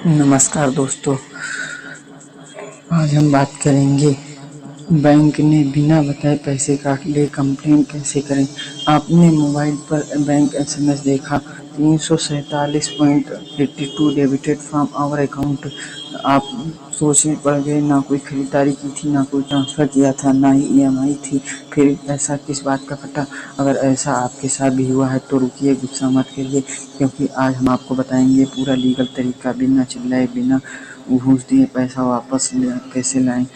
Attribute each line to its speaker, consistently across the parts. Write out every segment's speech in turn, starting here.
Speaker 1: नमस्कार दोस्तों। आज हम बात करेंगे बैंक ने बिना बताए पैसे काट लिए, कंप्लेन कैसे करें। आपने मोबाइल पर बैंक एसएमएस देखा 347.82 डेबिटेड फ्रॉम आवर अकाउंट। आप सोच में पड़ गए, ना कोई खरीदारी की थी, ना कोई ट्रांसफ़र किया था, ना ही ईएमआई थी, फिर ऐसा किस बात का कटा। अगर ऐसा आपके साथ भी हुआ है तो रुकिए, गुस्सा मत करिए, क्योंकि आज हम आपको बताएंगे पूरा लीगल तरीका, बिना चिल्लाए, बिना घूस दिए पैसा वापस कैसे लाएं।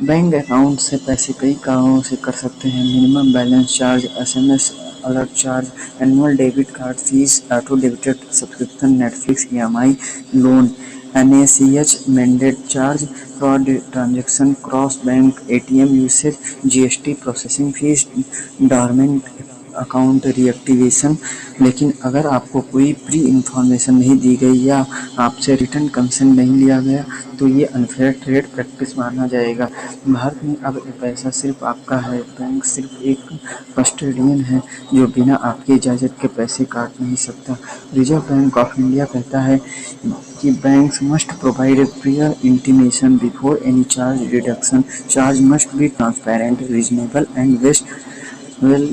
Speaker 1: बैंक अकाउंट से पैसे कई कारणों से कर सकते हैं। Minimum balance charge, SMS alert charge, annual debit card fees, auto debited subscription, Netflix EMI, loan, NACH mandate charge, fraud transaction, cross bank ATM usage, GST processing fees, dormant account reactivation. लेकिन अगर आपको कोई pre information नहीं दी गई या आपसे return consent नहीं लिया गया तो ये अनफेयर ट्रेड प्रैक्टिस माना जाएगा। भारत में अब पैसा सिर्फ आपका है, बैंक सिर्फ एक कस्टोडियन है जो बिना आपकी इजाज़त के पैसे काट नहीं सकता। रिजर्व बैंक ऑफ इंडिया कहता है कि banks must provide a prior intimation before any charge reduction. Charge must be transparent, reasonable and well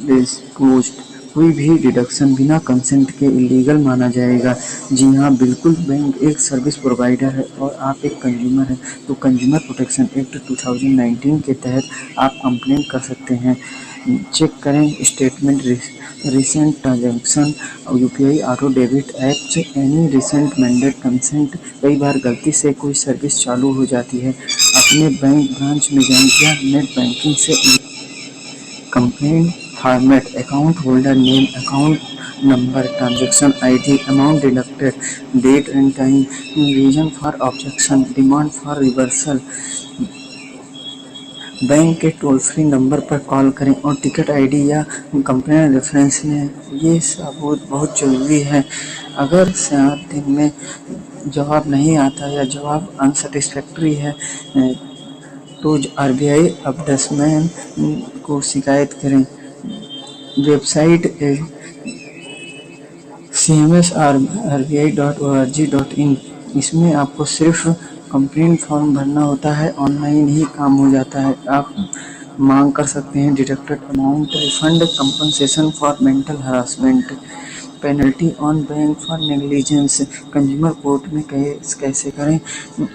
Speaker 1: disclosed. कोई भी डिडक्शन बिना कंसेंट के इलीगल माना जाएगा। जी हाँ, बिल्कुल, बैंक एक सर्विस प्रोवाइडर है और आप एक कंज्यूमर हैं, तो कंज्यूमर प्रोटेक्शन एक्ट 2019 के तहत आप कंप्लेन कर सकते हैं। चेक करें statement, recent transaction, UPI, auto debit apps, any recent mandate consent. कई बार गलती से कोई सर्विस चालू हो जाती है, अपने बैंक ब्रांच में जाएं या नेट बैंकिंग से complaint format, account holder name, account number, transaction ID, amount deducted, date and time, reason for objection, demand for reversal. Bank के टोल फ्री नंबर पर कॉल करें और टिकट आईडी या complaint reference लें। ये सबूत बहुत ज़रूरी है। अगर 7 दिन में जवाब नहीं आता या जवाब अनसेटिस्फैक्ट्री है तो आरबीआई ombudsman को शिकायत करें। Website cms.rbi.org.in। इसमें आपको सिर्फ कंप्लेंट फॉर्म भरना होता है, ऑनलाइन ही काम हो जाता है। आप मांग कर सकते हैं deducted amount refund, compensation for mental harassment, penalty on bank for negligence. Consumer court में केस कैसे करें।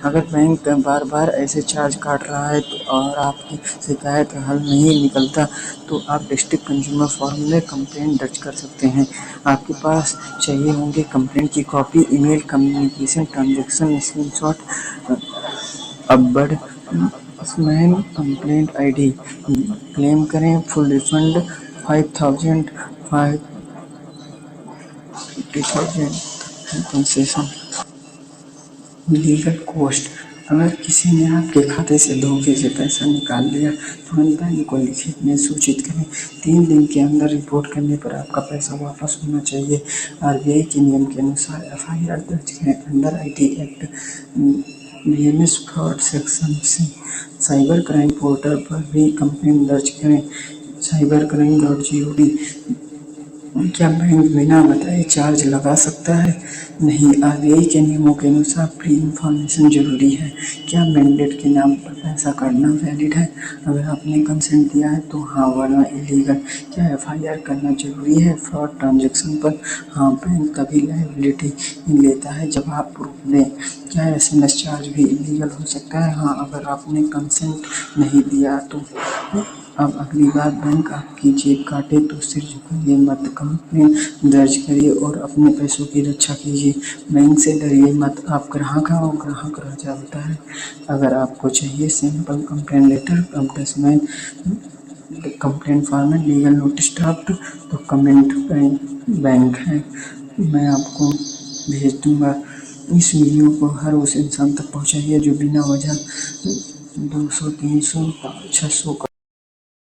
Speaker 1: अगर बैंक बार बार ऐसे चार्ज काट रहा है और आपकी शिकायत हल नहीं निकलता तो आप डिस्ट्रिक्ट कंज्यूमर फोरम में कंप्लेंट दर्ज कर सकते हैं। आपके पास चाहिए होंगे कंप्लेंट की copy, email communication, transaction screenshot, ombudsman complaint ID. Claim करें full refund 5,000 50,000 concession. Legal cost, अगर किसी ने आपके खाते से धोखे से पैसा निकाल लिया तुरंत बैंक को लिखित में सूचित करें। 3 दिन के अंदर रिपोर्ट करने पर आपका पैसा वापस होना चाहिए। आरबीआई के नियम के अनुसार एफआईआर दर्ज करें under IT act, BNS fraud section से। साइबर क्राइम पोर्टल पर भी कंप्लेंट दर्ज करें cybercrime.gov। क्या बैंक बिना बताए चार्ज लगा सकता है? नहीं, आरबीआई के नियमों के अनुसार प्री इंफॉर्मेशन जरूरी है। क्या मैंडेट के नाम पर पैसा काटना वैलिड है? अगर आपने कंसेंट दिया है तो हाँ, वरना इलीगल। क्या एफआईआर करना जरूरी है फ्रॉड ट्रांजैक्शन पर? हाँ, बैंक तभी लायबिलिटी लेता है जब आप प्रूफ दें। क्या एसएमएस चार्ज भी इलीगल हो सकता है? हाँ, अगर आपने कंसेंट नहीं दिया तो। अब अगली बार बैंक आपकी जेब काटे तो सिर झुकाइए मत, कंप्लेन दर्ज करिए और अपने पैसों की रक्षा कीजिए। बैंक से डरिए मत, आप ग्राहक हैं और ग्राहक राजा होता है। अगर आपको चाहिए simple complain letter, ombudsman complaint format, legal notice draft तो कमेंट बैंक है, मैं आपको भेज दूंगा। इस वीडियो को हर उस इंसान तक पहुंचाइए जो बिना वजह 200, 300, 600